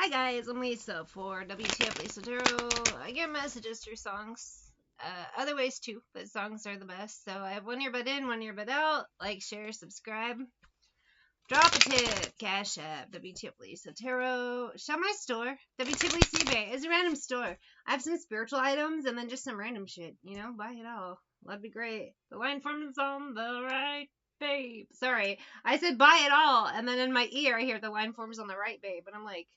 Hi guys, I'm Lisa for wtfLisa Tarot. I get messages through songs. Other ways too, but songs are the best. So I have one earbud in, one earbud out. Like, share, subscribe. Drop a tip. Cash App. wtfLisa Tarot. Shop my store. wtfLisa eBay. It's a random store. I have some spiritual items and then just some random shit. You know, buy it all. That'd be great. The line forms on the right, babe. Sorry, I said buy it all, and then in my ear I hear the line forms on the right, babe, and I'm like,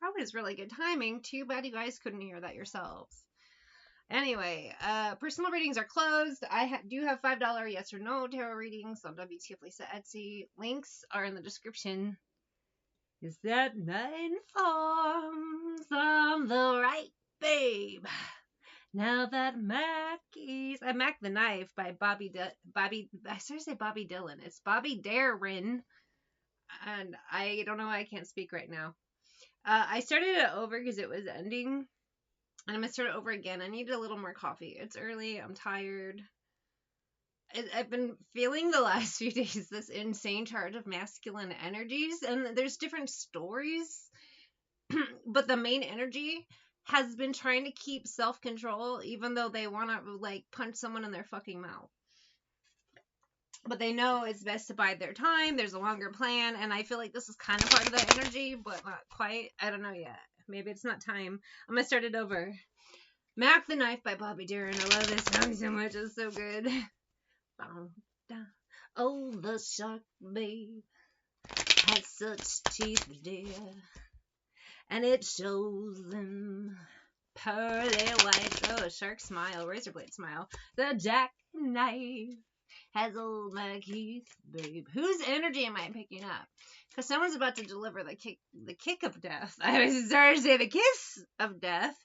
probably is really good timing. Too bad you guys couldn't hear that yourselves. Anyway, personal readings are closed. I do have $5 yes or no tarot readings on wtfLisa Etsy. Links are in the description. Is that nine forms on the right, babe? Now that I Mac the Knife by Bobby, I started to say Bobby Dylan. It's Bobby Darin, and I don't know why I can't speak right now. I started it over because it was ending, and I'm going to start it over again. I need a little more coffee. It's early. I'm tired. I've been feeling the last few days this insane charge of masculine energies, and there's different stories, but the main energy has been trying to keep self-control, even though they want to, like, punch someone in their fucking mouth. But they know it's best to bide their time. There's a longer plan, and I feel like this is kind of part of that energy, but not quite. I don't know yet. Maybe it's not time. I'm going to start it over. Mac the Knife by Bobby Darin. I love this song so much. It's so good. Oh, the shark, babe, had such teeth, dear, and it shows them pearly white. Oh, a shark smile, razor blade smile. The jackknife has old McKeith, babe. Whose energy am I picking up? Because someone's about to deliver the kick of death. I was starting to say the kiss of death.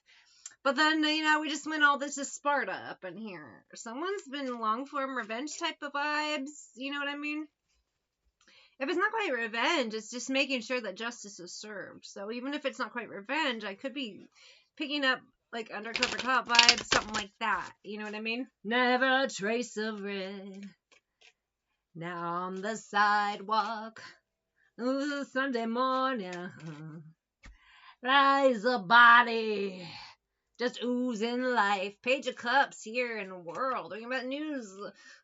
But then, you know, we just went all this is Sparta up in here. Someone's been long-form revenge type of vibes. You know what I mean? If it's not quite revenge, it's just making sure that justice is served. So even if it's not quite revenge, I could be picking up like undercover cop vibes, something like that. You know what I mean? Never a trace of red. Now on the sidewalk, ooh, Sunday morning, lies a body, just oozing life. Page of Cups here in the world. Talking about news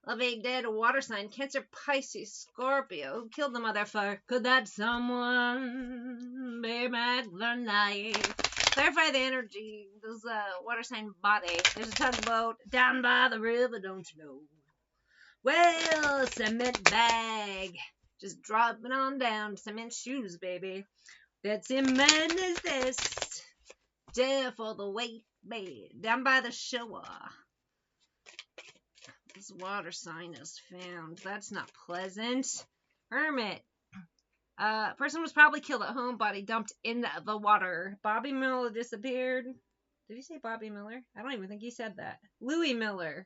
of a dead water sign. Cancer, Pisces, Scorpio. Who killed the motherfucker? Could that someone be Mac the Knife? Clarify the energy. This water sign body. There's a tugboat down by the river, don't you know? Well, cement bag. Just dropping on down. Cement shoes, baby. That cement is this. There for the weight, babe. Down by the shore. This water sign is found. That's not pleasant. Hermit. Person was probably killed at home, body dumped in the water. Bobby Miller disappeared. Did he say Bobby Miller? I don't even think he said that. Louis Miller.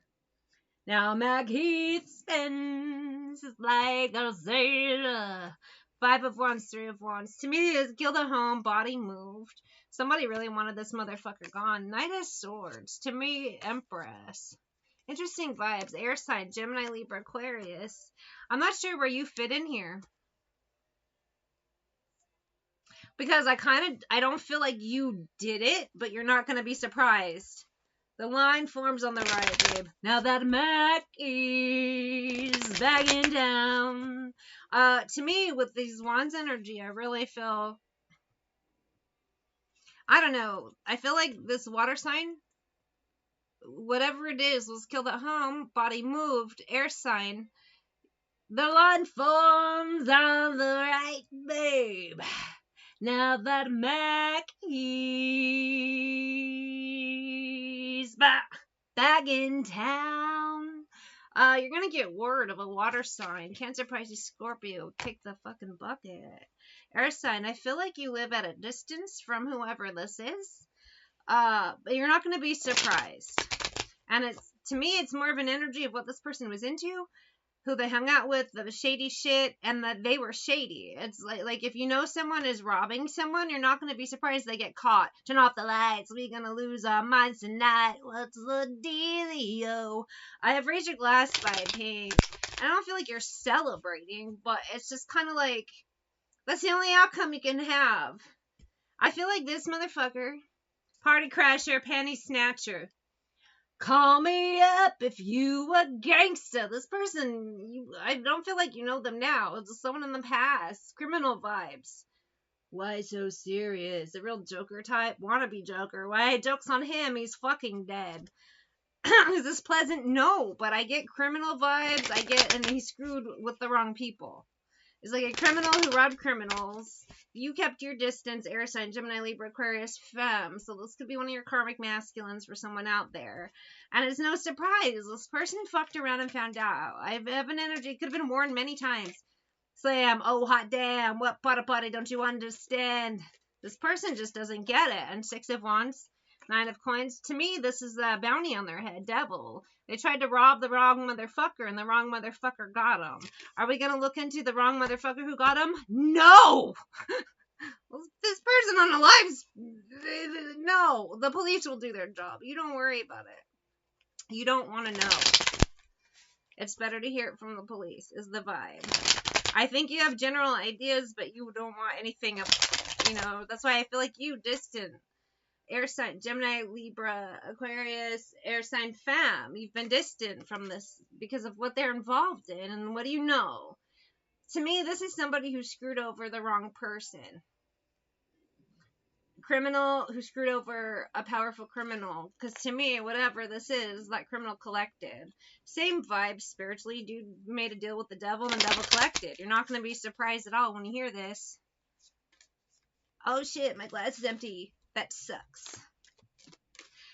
Now McKeith spins like a sailor. 5 of Wands, 3 of Wands. To me, it's killed at home, body moved. Somebody really wanted this motherfucker gone. Knight of Swords. To me, Empress. Interesting vibes. Air sign, Gemini, Libra, Aquarius. I'm not sure where you fit in here. Because I don't feel like you did it, but you're not going to be surprised. The line forms on the right, babe. Now that Mac is bagging down. To me, with these Wands energy, I really feel, I don't know. I feel like this water sign, whatever it is, was killed at home. Body moved. Air sign. The line forms on the right, babe. Now that Mac is back in town. You're gonna get word of a water sign. Cancer, Pisces, Scorpio. Kick the fucking bucket. Air sign. I feel like you live at a distance from whoever this is. But you're not gonna be surprised. And to me, it's more of an energy of what this person was into, who they hung out with, the shady shit, and that they were shady. It's like if you know someone is robbing someone, you're not going to be surprised they get caught. Turn off the lights. We're going to lose our minds tonight. What's the dealio? I have Raise Your Glass by Pink. I don't feel like you're celebrating, but it's just kind of like, that's the only outcome you can have. I feel like this motherfucker, party crasher, panty snatcher. Call me up if you a gangsta. This person, I don't feel like you know them now. It's someone in the past. Criminal vibes. Why so serious? A real Joker type? Wannabe Joker. Why? Joke's on him. He's fucking dead. Is this pleasant? No, but I get criminal vibes. And he screwed with the wrong people. It's like a criminal who robbed criminals. You kept your distance, air sign, Gemini, Libra, Aquarius, Femme. So this could be one of your karmic masculines for someone out there. And it's no surprise. This person fucked around and found out. I have an energy. Could have been warned many times. Slam, oh hot damn, what potty don't you understand? This person just doesn't get it. And 6 of Wands, 9 of Coins. To me, this is a bounty on their head, devil. They tried to rob the wrong motherfucker, and the wrong motherfucker got him. Are we going to look into the wrong motherfucker who got him? No! This person on the lives, no. The police will do their job. You don't worry about it. You don't want to know. It's better to hear it from the police, is the vibe. I think you have general ideas, but you don't want anything of, that's why I feel like you distant. Air sign, Gemini, Libra, Aquarius, air sign, Femme. You've been distant from this because of what they're involved in. And what do you know? To me, this is somebody who screwed over the wrong person. Criminal who screwed over a powerful criminal. Because to me, whatever this is, that criminal collected. Same vibe spiritually. Dude made a deal with the devil and the devil collected. You're not going to be surprised at all when you hear this. Oh shit, my glass is empty. That sucks.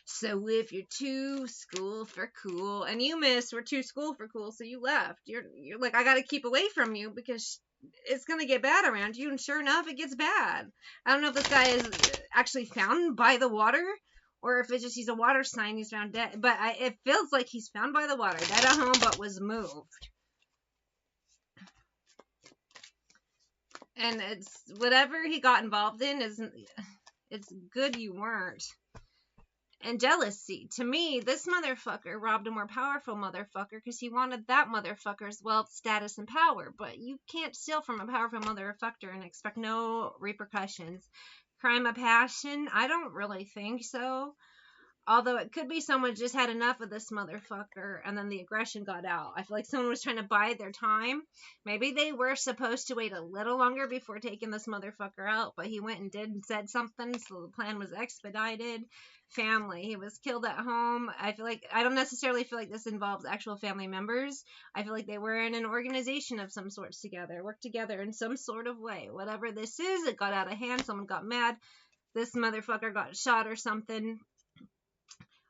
So if you're too school for cool, and you were too school for cool, so you left. You're like, I gotta keep away from you because it's gonna get bad around you, and sure enough, it gets bad. I don't know if this guy is actually found by the water, or if it's just he's a water sign, he's found dead. But it feels like he's found by the water, dead at home, but was moved. And it's whatever he got involved in isn't. It's good you weren't. And jealousy. To me, this motherfucker robbed a more powerful motherfucker because he wanted that motherfucker's wealth, status, and power. But you can't steal from a powerful motherfucker and expect no repercussions. Crime of passion? I don't really think so. Although it could be someone just had enough of this motherfucker and then the aggression got out. I feel like someone was trying to bide their time. Maybe they were supposed to wait a little longer before taking this motherfucker out, but he went and did and said something, so the plan was expedited. Family. He was killed at home. I don't necessarily feel like this involves actual family members. I feel like they were in an organization of some sorts together, worked together in some sort of way. Whatever this is, it got out of hand. Someone got mad. This motherfucker got shot or something.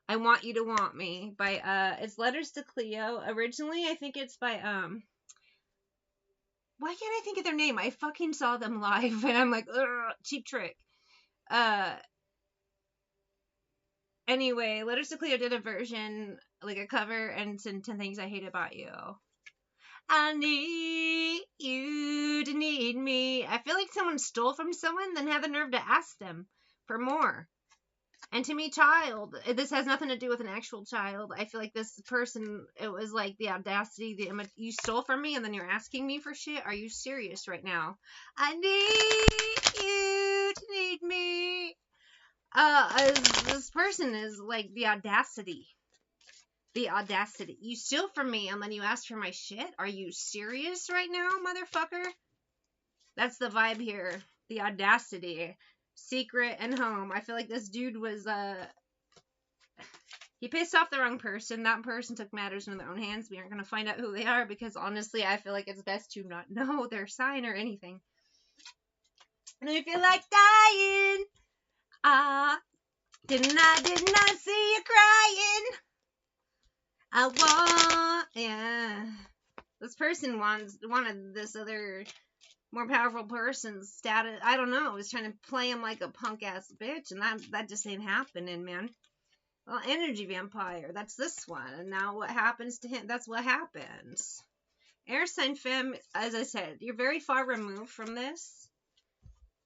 I Want You to Want Me by it's Letters to Cleo. Originally I think it's by why can't I think of their name? I fucking saw them live and I'm like, ugh, Cheap Trick. Anyway, Letters to Cleo did a version, like a cover, and it's in 10 Things I Hate About You. I need you to need me. I feel like someone stole from someone, then had the nerve to ask them for more. And to me, child, this has nothing to do with an actual child. I feel like this person, it was like the audacity, you stole from me and then you're asking me for shit? Are you serious right now? I need you to need me. This person is like the audacity. The audacity. You steal from me and then you ask for my shit? Are you serious right now, motherfucker? That's the vibe here. The audacity. Secret and home. I feel like this dude was, he pissed off the wrong person. That person took matters into their own hands. We aren't going to find out who they are because honestly, I feel like it's best to not know their sign or anything. And if you like dying, didn't I see you crying? Yeah. This person wanted this other more powerful person's status. I don't know. Was trying to play him like a punk ass bitch, and that just ain't happening, man. Well, energy vampire. That's this one. And now what happens to him? That's what happens. Air sign femme. As I said, you're very far removed from this.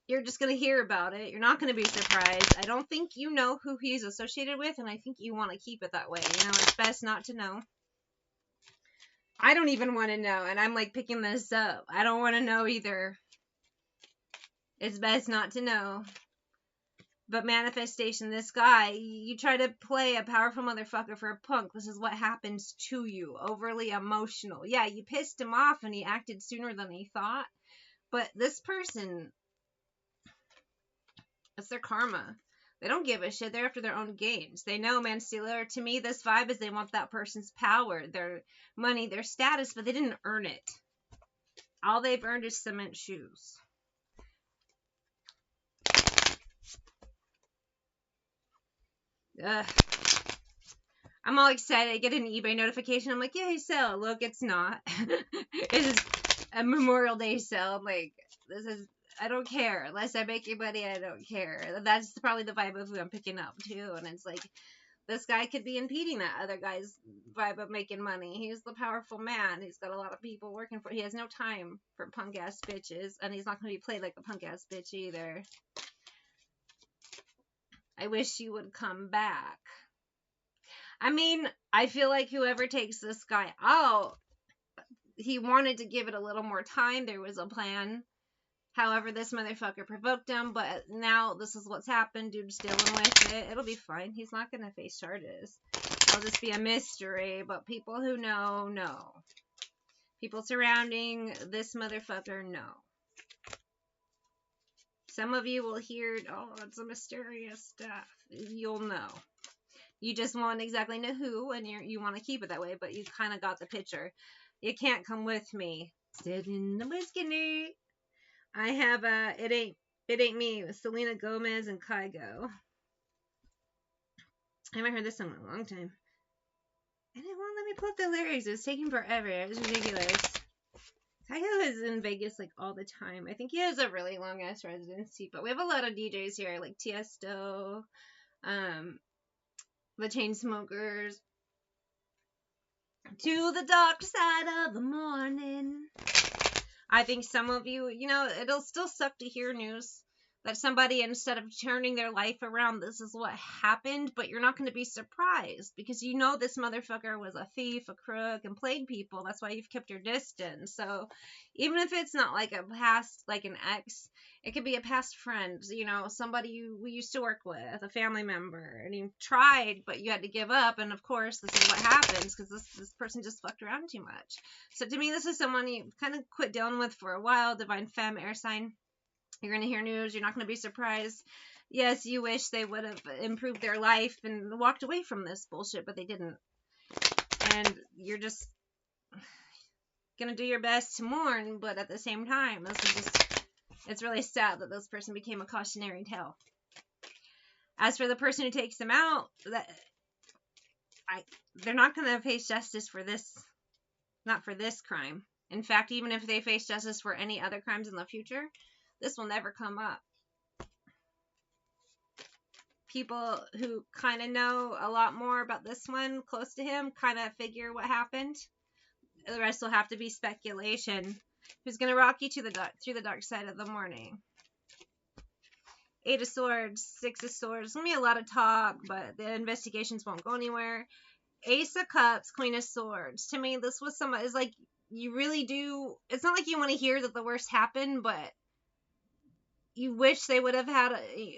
You're just gonna hear about it. You're not gonna be surprised. I don't think you know who he's associated with, and I think you want to keep it that way. It's best not to know. I don't even want to know, and I'm like picking this up. I don't want to know either. It's best not to know. But manifestation, this guy, you try to play a powerful motherfucker for a punk. This is what happens to you. Overly emotional. Yeah, you pissed him off and he acted sooner than he thought. But this person, it's their karma. They don't give a shit. They're after their own gains. They know, man, Steeler, to me, this vibe is they want that person's power, their money, their status, but they didn't earn it. All they've earned is cement shoes. Ugh. I'm all excited. I get an eBay notification. I'm like, yay, sale. Look, it's not. It's a Memorial Day sale. I'm like, I don't care. Unless I'm making money, I don't care. That's probably the vibe of who I'm picking up, too. And it's like, this guy could be impeding that other guy's vibe of making money. He's the powerful man. He's got a lot of people working for him. He has no time for punk-ass bitches. And he's not going to be played like a punk-ass bitch either. I wish you would come back. I mean, I feel like whoever takes this guy out, he wanted to give it a little more time. There was a plan. However, this motherfucker provoked him, but now this is what's happened. Dude's dealing with it. It'll be fine. He's not going to face charges. It'll just be a mystery, but people who know. People surrounding this motherfucker know. Some of you will hear, oh, it's a mysterious stuff. You'll know. You just won't exactly know who, and you want to keep it that way, but you kind of got the picture. You can't come with me. Sit in the whiskey. I have It Ain't Me with Selena Gomez and Kygo. I haven't heard this song in a long time. And it won't let me pull up the lyrics. It was taking forever. It was ridiculous. Kygo is in Vegas like all the time. I think he has a really long ass residency, but we have a lot of DJs here like Tiesto, the Chainsmokers, To the Dark Side of the Morning. I think some of you, it'll still suck to hear news that somebody, instead of turning their life around, this is what happened, but you're not going to be surprised because you know this motherfucker was a thief, a crook, and played people. That's why you've kept your distance. So even if it's not like a past, like an ex, it could be a past friend, somebody we used to work with, a family member, and you tried, but you had to give up, and of course, this is what happens because this person just fucked around too much. So to me, this is someone you kind of quit dealing with for a while, divine femme, air sign. You're going to hear news. You're not going to be surprised. Yes, you wish they would have improved their life and walked away from this bullshit, but they didn't. And you're just going to do your best to mourn, but at the same time, it's really sad that this person became a cautionary tale. As for the person who takes them out, they're not going to face justice for this, not for this crime. In fact, even if they face justice for any other crimes in the future, this will never come up. People who kind of know a lot more about this one, close to him, kind of figure what happened. The rest will have to be speculation. Who's going to rock you through the dark side of the morning? 8 of Swords, 6 of Swords. There's going to be a lot of talk, but the investigations won't go anywhere. Ace of Cups, Queen of Swords. To me, this was it's like you really do. It's not like you want to hear that the worst happened, but you wish they would have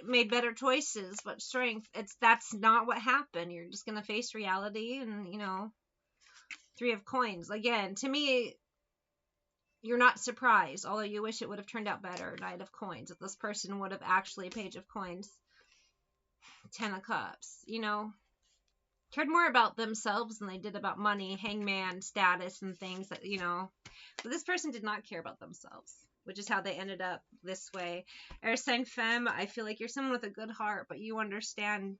made better choices, but strength, that's not what happened. You're just going to face reality and, 3 of Coins. Again, to me, you're not surprised, although you wish it would have turned out better. Knight of Coins. If this person would have actually Page of Coins. 10 of Cups. Cared more about themselves than they did about money, hangman, status, and things that, But this person did not care about themselves, which is how they ended up this way. Air sign femme, I feel like you're someone with a good heart, but you understand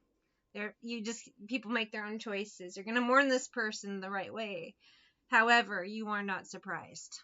people make their own choices. You're going to mourn this person the right way. However, you are not surprised.